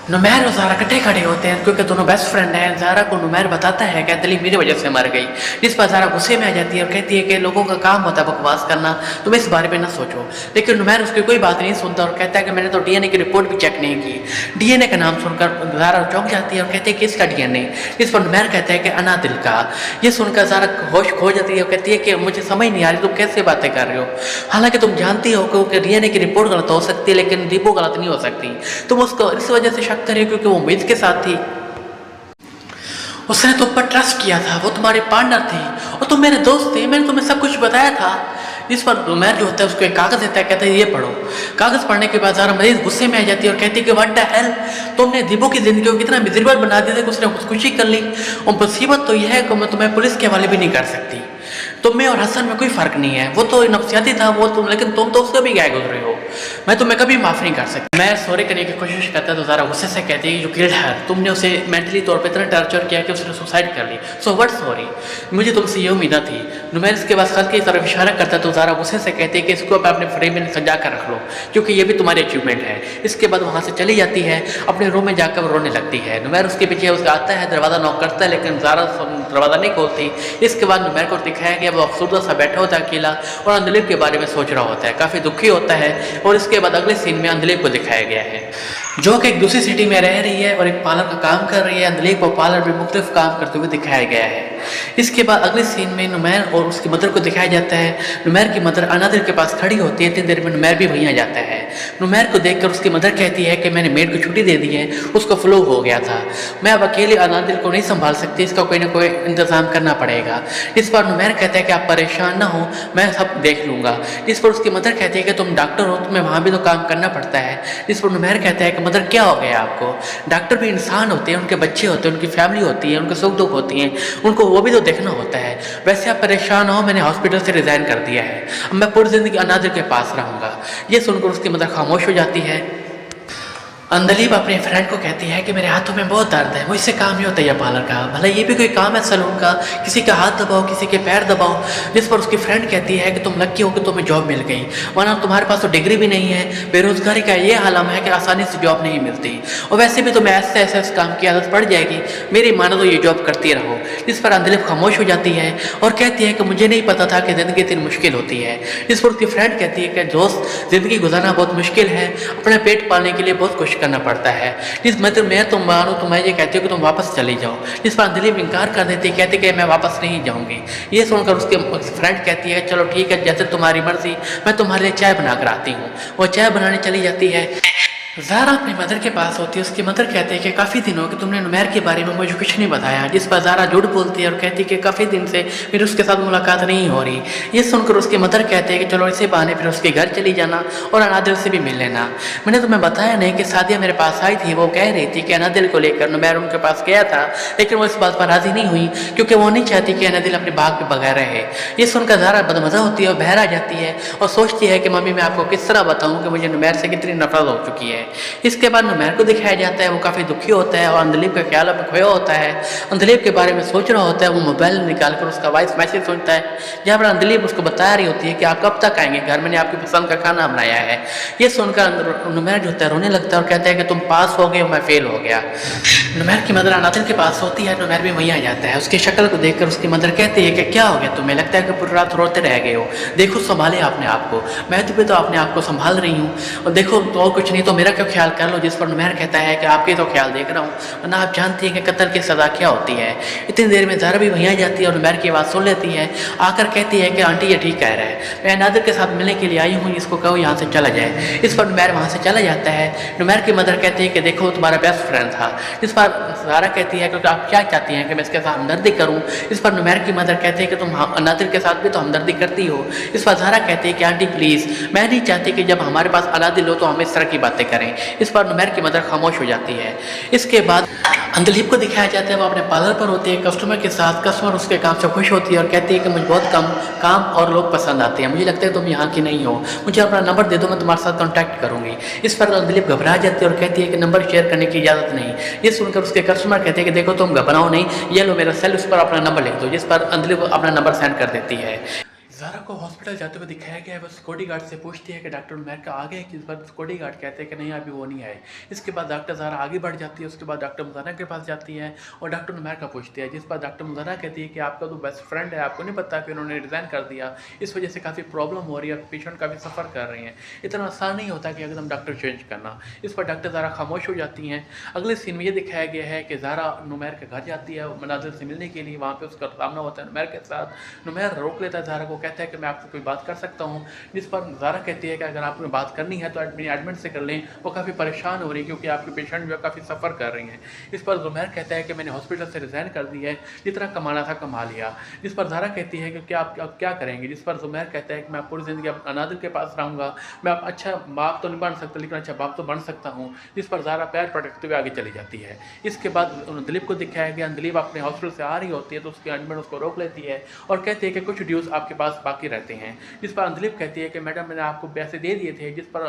नुमैर और ज़ारा इकट्ठे खड़े होते हैं क्योंकि दोनों बेस्ट फ्रेंड हैं। ज़ारा को नुमैर बताता है कि अंजलि मेरी वजह से मर गई, जिस पर ज़ारा गुस्से में आ जाती है और कहती है कि लोगों का काम होता है बकवास करना, तुम इस बारे में ना सोचो। लेकिन नुमैर उसकी कोई बात नहीं सुनता और कहता है कि मैंने तो डीएनए की रिपोर्ट भी चेक नहीं की। डीएनए का नाम सुनकर ज़ारा चौंक जाती है और कहती है कि इसका डीएनए, जिस पर नुमैर कहता है कि अनादिल का। ये सुनकर ज़ारा होश खो जाती है और कहती है कि मुझे समझ नहीं आ रही तुम कैसे बातें कर रहे हो, हालांकि तुम जानती हो कि डीएनए की रिपोर्ट गलत हो सकती है लेकिन रिपोर्ट गलत नहीं हो सकती। तुम उसको इस वजह से शक कर रही हो क्योंकि वो उम्मीद के साथ थी, उसने तुम पर ट्रस्ट किया था, वो तुम्हारे पार्टनर थे और तुम मेरे दोस्त थे, मैंने तुम्हें सब कुछ बताया था। इस पर नुमैर जो होता है उसको एक कागज़ देता है, कहता है ये पढ़ो। कागज़ पढ़ने के बाद ज़ारा मरीज गुस्से में आ जाती है और कहती है कि व्हाट द हेल, तुमने दीपू की ज़िंदगी को कितना मिजरेबल बना दिया था कि उसने खुदकुशी कर ली। और मुसीबत तो यह है कि मैं तुम्हें पुलिस के हवाले भी नहीं कर सकती। तुम में और हसन में कोई फ़र्क नहीं है, वो तो नफसियाती था वो तुम, लेकिन तुम तो उससे भी गए गुजरे हो, मैं तुम्हें कभी माफ़ नहीं कर सकती। मैं सॉरी करने की कोशिश करता है तो ज़ारा गुस्से से कहती है कि जो किल्ड है, तुमने उसे मेंटली तौर पर इतना टॉर्चर किया कि उसने सुसाइड कर ली, सो व्हाट सॉरी, मुझे तुमसे ये उम्मीद थी। नुमैर इसके बाद खत की तरफ इशारा करता है तो ज़ारा गुस्से से कहती है कि इसको अपने फ्रेम में सजा कर रख लो क्योंकि ये भी तुम्हारी अचीवमेंट है। इसके बाद वहाँ से चली जाती है, अपने रूम में जाकर रोने लगती है। नुमैर उसके पीछे उसका आता है, दरवाज़ा नॉक करता है लेकिन ज़ारा दरवाज़ा नहीं खोलती। इसके बाद नुमैर को दिखाया गया वो अफसरदा सा बैठा होता है अकेला और अंधलीब के बारे में सोच रहा होता है, काफ़ी दुखी होता है। और इसके बाद अगले सीन में अंधलीब को दिखाया गया है जो कि एक दूसरी सिटी में रह रही है और एक पार्लर का काम कर रही है। अंधलीब को पार्लर में मुख्तलिफ काम करते हुए दिखाया गया है। इसके बाद अगले सीन में नुमैर और उसकी मदर को दिखाया जाता है। नुमैर की मदर अनादिल के पास खड़ी होती है, इतनी देर में नुमैर भी वहीं आ जाता है। नुमैर को देखकर उसकी मदर कहती है कि मैंने मेड को छुट्टी दे दी है, उसको फ्लू हो गया था, मैं अब अकेले अनादिल को नहीं संभाल सकती, इसका कोई ना कोई इंतज़ाम करना पड़ेगा। इस पर नुमैर कहता है कि आप परेशान ना हो, मैं सब देख लूँगा। जिस पर उसकी मदर कहती है कि तुम डॉक्टर हो, तुम्हें वहाँ भी तो काम करना पड़ता है। जिस पर नुमैर कहता है कि मदर क्या हो गया आपको, डॉक्टर भी इंसान होते हैं, उनके बच्चे होते हैं, उनकी फैमिली होती है, उनके सुख दुख होती हैं, उनको वो भी तो देखना होता है। वैसे आप परेशान हो, मैंने हॉस्पिटल से रिज़ाइन कर दिया है, अब मैं पूरी ज़िंदगी अनादिल के पास रहूँगा। ये सुनकर उसकी मदर खामोश हो जाती है। अंधलीब अपने फ्रेंड को कहती है कि मेरे हाथों में बहुत दर्द है, मुझसे काम नहीं होता यह पार्लर का, भला ये भी कोई काम है सलून का, किसी का हाथ दबाओ, किसी के पैर दबाओ। जिस पर उसकी फ्रेंड कहती है कि तुम लकी हो कि तुम्हें जॉब मिल गई, वरना तुम्हारे पास तो डिग्री भी नहीं है। बेरोजगारी का ये आलम है कि आसानी से जॉब नहीं मिलती, और वैसे भी तुम्हें ऐसे ऐसे काम की आदत पड़ जाएगी, मेरी मानो तो ये जॉब करती रहो। जिस पर अंधलीब खामोश हो जाती है और कहती है कि मुझे नहीं पता था कि ज़िंदगी इतनी मुश्किल होती है। जिस पर उसकी फ्रेंड कहती है कि दोस्त, ज़िंदगी गुजारना बहुत मुश्किल है, अपने पेट पालने के लिए बहुत कुछ करना पड़ता है। जिस मतलब मैं तुम मानो तो मैं ये कहती हूँ कि तुम वापस चली जाओ। जिस पर अंधलीब इनकार कर देती है, कहती कि मैं वापस नहीं जाऊँगी। ये सुनकर उसके फ्रेंड कहती है चलो ठीक है, जैसे तुम्हारी मर्जी, मैं तुम्हारे लिए चाय बना कर आती हूँ। वो चाय बनाने चली जाती है। ज़ारा अपनी मदर के पास होती है, उसकी मदर कहती है कि काफ़ी दिन हो कि तुमने नुमैर के बारे में मुझे कुछ नहीं बताया। जिस पर ज़ारा झूठ बोलती है और कहती है कि काफ़ी दिन से फिर उसके साथ मुलाकात नहीं हो रही। ये सुनकर उसकी मदर कहते हैं कि चलो इसी बहाने फिर उसके घर चली जाना और अनादिल से भी मिल लेना। मैंने तुम्हें बताया नहीं कि सादिया मेरे पास आई थी, वो कह रही थी कि अनादिल को लेकर नुमैर उनके पास गया था, लेकिन वो इस बात पर राज़ी नहीं हुई क्योंकि वो नहीं चाहती कि अनादिल अपने बाग पे बगैर रहे। ये सुनकर ज़ारा बदमज़ा होती है और बहर आ जाती है और सोचती है कि मम्मी मैं आपको किस तरह बताऊँ कि मुझे नुमैर से कितनी नफरत हो चुकी है। इसके बाद नुमैर को दिखाया जाता है, वो काफ़ी दुखी होता है और अंधलीब का ख्याल अब खोया होता है। अंधलीब के बारे में सोच रहा होता है, वो मोबाइल निकाल कर उसका वॉइस मैसेज सुनता है जहाँ पर अंधलीब उसको बता रही होती है कि आप कब तक आएंगे, घर मैंने आपकी पसंद का खाना बनाया है। ये सुनकर नुमैर जो होता है रोने लगता है और कहता है कि तुम पास हो गए, मैं फेल हो गया। नुमैर की मदर अनादिल के पास होती है, नुमैर भी वहीं आ जाता है। उसकी शक्ल को देखकर उसकी मदर कहती है कि क्या हो गया तुम्हें, लगता है कि पूरी रात रोते रह गए हो, देखो संभाले आपने आपको, मैं तुम्हें तो अपने आप को संभाल रही हूँ, और देखो तो और कुछ नहीं तो मेरा क्यों ख्याल कर लो। जिस पर नुमैर कहता है कि आपके तो ख्याल देख रहा हूँ, वरना आप जानती हैं कि कत्ल की सज़ा क्या होती है। इतनी देर में ज़ारा भी वहीं आ जाती है और नुमैर की आवाज़ सुन लेती है, आकर कहती है कि आंटी ये ठीक कह रहा है, मैं अनादिल के साथ मिलने के लिए आई हूँ, इसको कहो यहाँ से चला जाए। इस पर नुमैर वहाँ से चला जाता है। नुमैर की मदर कहती है कि देखो तुम्हारा बेस्ट फ्रेंड था। इस पर ज़ारा कहती है कि आप क्या चाहती हैं कि मैं इसके साथ हमदर्दी करूँ। इस पर नुमैर की मदर कहती है कि तुम अनादिल के साथ भी तो हमदर्दी करती हो। इस पर ज़ारा कहती है कि आंटी प्लीज़, मैं नहीं चाहती कि जब हमारे पास अनादिल हो तो हम इस तरह की बातें करें। इस पर नुमैर की मदर खामोश हो जाती है। इसके बाद अंधलीब को दिखाया जाता है, वो अपने पार्लर पर होती है कस्टमर के साथ। कस्टमर उसके काम से खुश होती है और कहती है कि मुझे बहुत कम काम और लोग पसंद आते हैं, मुझे लगता है तुम यहाँ की नहीं हो, मुझे अपना नंबर दे दो, मैं तुम्हारे साथ कॉन्टैक्ट करूँगी। इस पर अंधलीब घबरा जाती है और कहती है कि नंबर शेयर करने की इजाज़त नहीं। ये सुनकर उसके कस्टमर कहते हैं कि देखो तुम घबराओ नहीं, ये लो मेरा सेल, उस पर अपना नंबर लिख दो। जिस पर अंधलीब अपना नंबर सेंड कर देती है। ज़ारा को हॉस्पिटल जाते हुए दिखाया गया है। वो सिक्योरिटी गार्ड से पूछती है कि डॉक्टर उमैर का आ गए कि इस बार सिक्योरिटी गार्ड कहते हैं कि नहीं अभी वो नहीं आए। इसके बाद डॉक्टर ज़ारा आगे बढ़ जाती है। उसके बाद डॉक्टर मुज़न्ना के पास जाती है और डॉक्टर उमैर का पूछती है, जिस पर डॉक्टर मुज़न्ना कहती है कि आपका तो बेस्ट फ्रेंड है, आपको नहीं पता कि उन्होंने रिज़ाइन कर दिया, इस वजह से काफ़ी प्रॉब्लम हो रही है, पेशेंट काफ़ी सफ़र कर रहे हैं, इतना आसान नहीं होता कि एकदम डॉक्टर चेंज करना। इस पर डॉक्टर ज़ारा खामोश हो जाती हैं। अगले सीन में ये दिखाया गया है कि ज़ारा नुमैर के घर जाती है मनाजिर से मिलने के लिए। वहाँ पे उसका सामना होता है नुमैर के साथ। नुमैर रोक लेता है ज़ारा को, कहता है कि मैं आपसे कोई बात कर सकता हूँ। जिस पर ज़ारा कहती है कि अगर आपको बात करनी है तो एडमिट से कर लें, वो काफ़ी परेशान हो रही है क्योंकि आपके पेशेंट जो है काफ़ी सफ़र कर रही हैं। इस पर नुमैर कहता है कि मैंने हॉस्पिटल से रिज़ाइन कर दी है, जितना कमाना था कमा लिया। जिस पर ज़ारा कहती है कि क्या आप क्या करेंगे। जिस पर ज़ुमैर कहता है कि मैं पूरी ज़िंदगी अब अनादिल के पास रहूँगा, मैं अब अच्छा बाप तो नहीं बन सकता लेकिन अच्छा बाप तो बन सकता हूँ। जिस पर ज़ारा पैर पटकते हुए आगे चली जाती है। इसके बाद दिलीप को दिखाया गया, दिलीप अपने हॉस्पिटल से आ रही होती है तो उसकी एडमिट उसको रोक लेती है और कहती है कि कुछ ड्यूज़ आपके पास बाकी रहते हैं। जिस पर दिलीप कहती है कि मैडम मैंने आपको पैसे दे दिए थे। जिस पर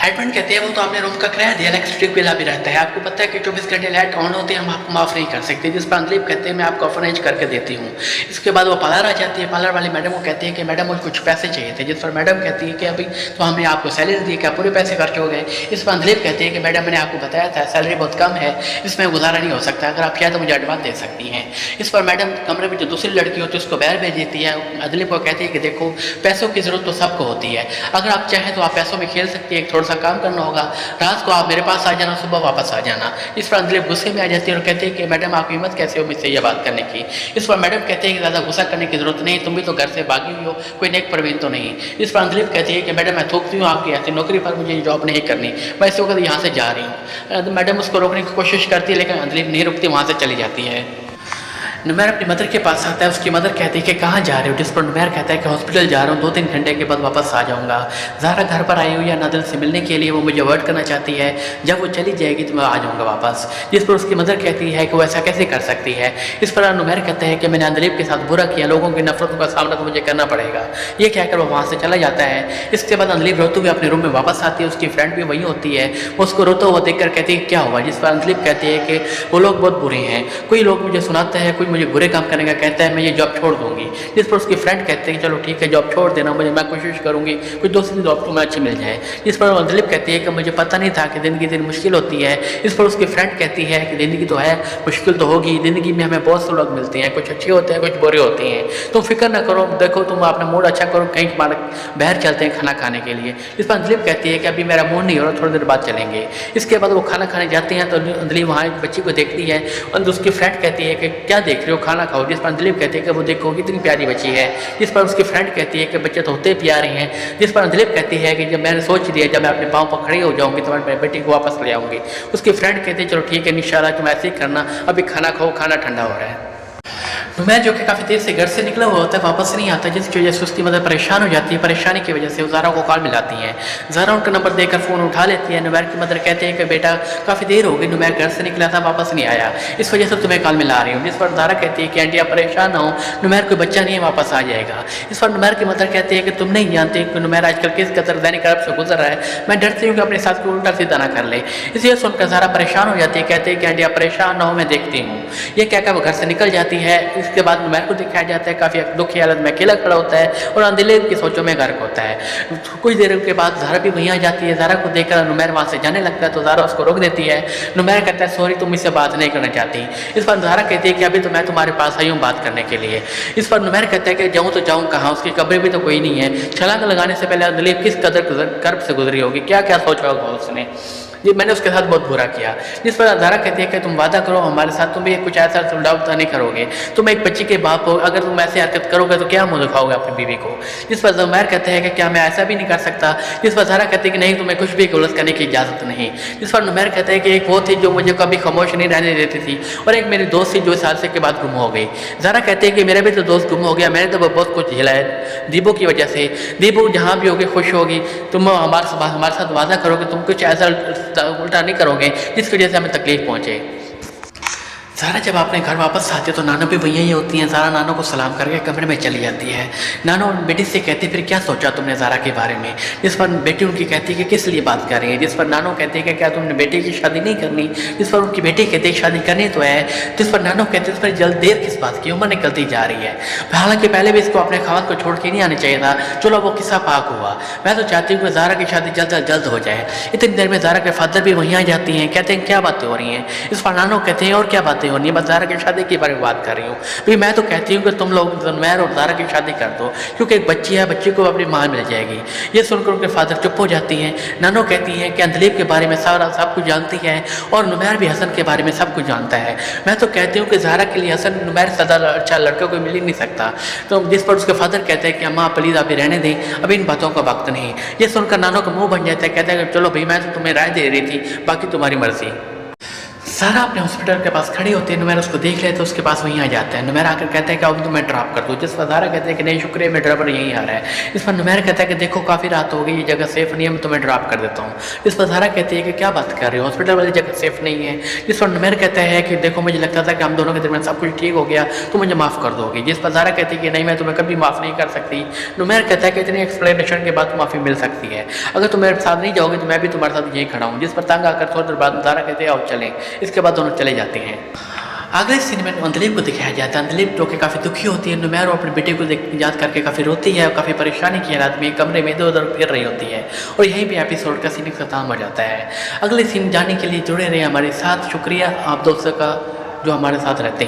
एडमिट कहती है वो तो आपने रूम का किराया दिया, इलेक्ट्रिक बिल भी रहता है, आपको पता है कि 24 घंटे लाइट ऑन होते हैं, हम आपको माफ़ नहीं कर सकते। जिस पर दिलीप कहते हैं मैं आपको अरेंज करके देती हूँ। इसके बाद वो पार्लर आ जाती है। पार्लर वाली मैडम को कहती है कि मैडम मुझे कुछ पैसे चाहिए थे। जिस पर मैडम कहती है कि अभी तो हमने आपको सैलरी दी, क्या पूरे पैसे खर्च हो गए। इस पर दिलीप कहते हैं कि मैडम मैंने आपको बताया था सैलरी बहुत कम है, इसमें गुजारा नहीं हो सकता, अगर आप चाहें तो मुझे एडवांस दे सकती हैं। इस पर मैडम कमरे में जो दूसरी लड़की होती है उसको बाहर भेज देती है। दिलीप को कहती है कि देखो पैसों की ज़रूरत तो सबको होती है, अगर आप चाहें तो आप पैसों में खेल सकती है, थोड़ा सा काम करना होगा, रात को आप मेरे पास आ जाना, सुबह वापस आ जाना। इस पर दिलीप गुस्से में आ जाती है और कहते हैं कि मैडम आपकी हिम्मत कैसे हो मुझसे ये बात करने की। इस पर मैडम कहते हैं कि ज़्यादा गुस्सा करने की ज़रूरत नहीं, तुम भी तो घर से भागी हुई हो, कोई नेक प्रवीण तो नहीं। इस पर दिलीप कहती है कि मैडम मैं थूकती हूँ आपकी ऐसी नौकरी पर, मुझे जॉब नहीं करनी, मैं इस वक्त यहाँ से जा रही हूँ। मैडम उसको रोकने की कोशिश करती है लेकिन दिलीप नहीं रुकती, वहाँ से चली जाती है। नुमैर अपनी मदर के पास आता है। उसकी मदर कहती है कि कहाँ जा रहे हो। जिस पर नुमैर कहता है कि हॉस्पिटल जा रहा हूँ, 2-3 घंटे के बाद वापस आ जाऊँगा। ज़ारा घर पर आई हुई है नादिल से मिलने के लिए, वो मुझे अवॉइड करना चाहती है, जब वो चली जाएगी तो मैं आ जाऊँगा वापस। जिस पर उसकी मदर कहती है कि वो ऐसा कैसे कर सकती है। इस पर नुमैर कहता है कि मैंने दिलीप के साथ बुरा किया, लोगों की नफरतों का सामना तो मुझे करना पड़ेगा। ये कहकर वो वहाँ से चला जाता है। इसके बाद दिलीप रोते हुए अपने रूम में वापस आती है। उसकी फ्रेंड भी वही होती है, वो उसको रोता हुआ देख कर कहती है क्या हुआ। जिस पर दिलीप कहती है कि वो लोग बहुत बुरे हैं, कोई लोग मुझे सुनाते हैं, कोई मुझे बुरे काम करने का कहता है, मैं ये जॉब छोड़ दूंगी। जिस पर उसकी फ्रेंड कहते हैं कि चलो ठीक है जॉब छोड़ देना, मैं कोशिश करूंगी कुछ दूसरी जॉब तुम्हें अच्छी मिल जाए। जिस पर दिलीप कहती है कि मुझे पता नहीं था कि ज़िंदगी दिन मुश्किल होती है। इस पर उसकी फ्रेंड कहती है कि ज़िंदगी तो है, मुश्किल तो होगी, ज़िंदगी में हमें बहुत से लोग मिलते हैं, कुछ अच्छे होते हैं कुछ बुरे होते हैं, तुम फिक्र ना करो, देखो तुम अपना मूड अच्छा करो, कहीं बाहर चलते हैं खाना खाने के लिए। इस पर दिलीप कहती है कि अभी मेरा मूड नहीं हो रहा, थोड़ी देर बाद चलेंगे। इसके बाद वो खाना खाने जाते हैं तो दिलीप वहाँ एक बच्ची को देखती है और उसकी फ्रेंड कहती है कि क्या देख रहे हो, खाना खाओ। जिस पर दिलीप कहते हैं कि वो देखो कितनी प्यारी बच्ची है। जिस पर उसकी फ्रेंड कहती है कि बच्चे तो होते प्यारे हैं। जिस पर दिलीप कहती है कि जब मैंने सोच लिया जब मैं अपने पाँव पर खड़ी हो जाऊंगी तो मैं अपने बेटी को वापस ले आऊँगी। उसकी फ्रेंड कहती है चलो ठीक है इंशाल्लाह तुम ऐसे ही करना, अभी खाना खाओ, खाना ठंडा हो रहा है। नुमैर जो कि काफ़ी देर से घर से निकला हुआ होता है वापस नहीं आता, जिसकी वजह से उसकी मदर परेशान हो जाती है। परेशानी की वजह से वो ज़ारा को कॉल मिलाती हैं। ज़ारा उनका नंबर देकर फ़ोन उठा लेती है। नुमैर की मदर कहते हैं कि बेटा काफ़ी देर हो गई, नुमैर घर से निकला था वापस नहीं आया, इस वजह से तुम्हें कॉल मिला रही हूँ। जिस पर ज़ारा कहती है कि आंटी आप परेशान ना हो, नुमैर कोई बच्चा नहीं है, वापस आ जाएगा। इस पर नुमैर की मदर कहती है कि तुम नहीं जानते कि नुमैर आजकल किस कदर दैनिक कर्ब से गुजर रहा है, मैं डरती हूँ कि अपने साथ को उल्टा सीधा ना कर ले। इसलिए सुनकर ज़ारा परेशान हो जाती है, कहते हैं कि आंटी आप परेशान ना हो, मैं देखती हूँ। ये कहकर वो घर से निकल जाती है। इसके बाद नुमैर को दिखाया जाता है काफ़ी दुखी हालत में अकेला खड़ा होता है और दिलीप की सोचों में गर्क होता है। कुछ देर के बाद ज़ारा भी वहीं आ जाती है। ज़ारा को देखकर नुमैर वहाँ से जाने लगता है तो ज़ारा उसको रोक देती है। नुमैर कहता है सॉरी तुम मुझसे बात नहीं करना चाहती। इस पर ज़ारा कहती है कि अभी तो मैं तुम्हारे पास आई हूँ बात करने के लिए। इस पर नुमैर कहता है कि जाऊँ तो जाऊँ कहाँ, उसकी कब्र भी तो कोई नहीं है। छलांग लगाने से पहले दिलीप किस कदर कर्ब से गुजरी होगी, क्या क्या सोचा होगा उसने, जी मैंने उसके साथ बहुत बुरा किया। जिस पर ज़ारा कहती है कि तुम वादा करो हमारे साथ, तुम भी कुछ ऐसा उल्टा नहीं करोगे, तुम एक बच्ची के बाप हो, अगर तुम ऐसी हरकत करोगे तो क्या मुँह दिखाओगे अपनी बीवी को। जिस पर ज़ुमैर कहते हैं कि क्या मैं ऐसा भी नहीं कर सकता। जिस पर ज़ारा कहती है कि नहीं तुम्हें कुछ भी गलत करने की इजाज़त नहीं। जिस पर नुमैर कहते हैं कि एक वो थी जो मुझे कभी खामोश नहीं रहने देती थी और एक मेरी दोस्त थी जो इस हादसे के बाद गुम हो गई। ज़ारा कहते हैं कि मेरा भी तो दोस्त गुम हो गया, मैंने तो बहुत कुछ झेला है दीपू की वजह से। दीपू जहाँ भी होगी खुश होगी, तुम हमारे साथ वादा करोगे तुम कुछ ऐसा उल्टा नहीं करोगे जिसकी वजह से हमें तकलीफ पहुँचे। ज़ारा जब अपने घर वापस आती है तो नानो भी वहीं ही होती हैं। ज़ारा नानो को सलाम करके कमरे में चली जाती है। नानो बेटी से कहती है फिर क्या सोचा तुमने ज़ारा के बारे में? जिस पर बेटी उनकी कहती है कि किस लिए बात कर रही है? जिस पर नानो कहती है कि क्या तुमने बेटे की शादी नहीं करनी? जिस पर उनकी बेटी कहती है शादी करनी तो है। जिस पर नानो कहती है इस पर जल्द देर किस बात की, उम्र निकलती जा रही है। हालांकि पहले भी इसको अपने खावत को छोड़ के नहीं आना चाहिए था। चलो वो किस्सा पाक हुआ। मैं तो चाहती हूँ कि ज़ारा की शादी जल्द से जल्द हो जाए। इतनी देर में ज़ारा के फादर भी वहीं आ जाती हैं। कहते हैं क्या बातें हो रही हैं? इस पर नानो कहते हैं और क्या बातें हो रही हैं, बस ज़ारा की शादी के बारे में बात कर रही हूँ। भाई मैं तो कहती हूँ कि तुम लोग नुमैर और ज़ारा की शादी कर दो, क्योंकि एक बच्ची है, बच्ची को अपनी माँ मिल जाएगी। ये सुनकर उनके फादर चुप हो जाती हैं। नानो कहती हैं कि अंधलीब के बारे में सारा सब कुछ जानती है और नुमैर भी हसन के बारे में सब कुछ जानता है। मैं तो कहती हूँ कि ज़ारा के लिए हसन नुमैर से ज़्यादा अच्छा लड़का कोई मिल ही नहीं सकता। तो जिस पर उसके फादर कहते हैं कि अम्मा प्लीज़ अभी रहने दें, अभी इन बातों का वक्त नहीं। ये सुनकर नानो का मुंह बन जाता है। कहता है कि चलो भाई मैं तो तुम्हें राय दे रही थी, बाकी तुम्हारी मर्जी। ज़ारा अपने हॉस्पिटल के पास खड़ी होती है। नुमैर उसको देख ले तो उसके पास वहीं आ जाता है। नुमैर आकर कहता है कि अब तो मैं ड्रॉप कर दूँ। जिस पर ज़ारा कहते हैं कि नहीं शुक्रिया, मैं ड्राइवर यहीं आ रहा है। इस पर नुमैर कहता है कि देखो काफ़ी रात हो गई, ये जगह सेफ़ नहीं है, मैं तुम्हें ड्रॉप कर देता हूँ। इस पर ज़ारा कहती है कि क्या बात कर रही हो, हॉस्पिटल वाली जगह सेफ़ नहीं है। जिस पर नुमैर कहता है कि देखो मुझे लगता था कि हम दोनों के दरमियान सब कुछ ठीक हो गया, तो मुझे माफ़ कर दोगी। जिस पर ज़ारा कहती है कि नहीं मैं तुम्हें कभी माफ़ नहीं कर सकती। नुमैर कहता है कि इतनी एक्सप्लेनेशन के बाद माफ़ी मिल सकती है, अगर तुम मेरे साथ नहीं जाओगे तो मैं भी तुम्हारे साथ यहीं खड़ा हूँ। जिस पर तंग आकर थोड़ी देर बाद ज़ारा कहते हैं आओ चलें। इसके बाद दोनों चले जाते हैं। अगले सीन में अंधलीब को दिखाया जाता है। अंधलीब जो कि काफ़ी दुखी होती है। नुमैर और अपने बेटे को याद करके काफ़ी रोती है और काफ़ी परेशानी की हालत में कमरे में इधर उधर फिर रही होती है। और यहीं पे एपिसोड का सीन खत्म हो जाता है। अगले सीन जानने के लिए जुड़े रहे हमारे साथ। शुक्रिया आप दोस्तों का जो हमारे साथ रहते हैं।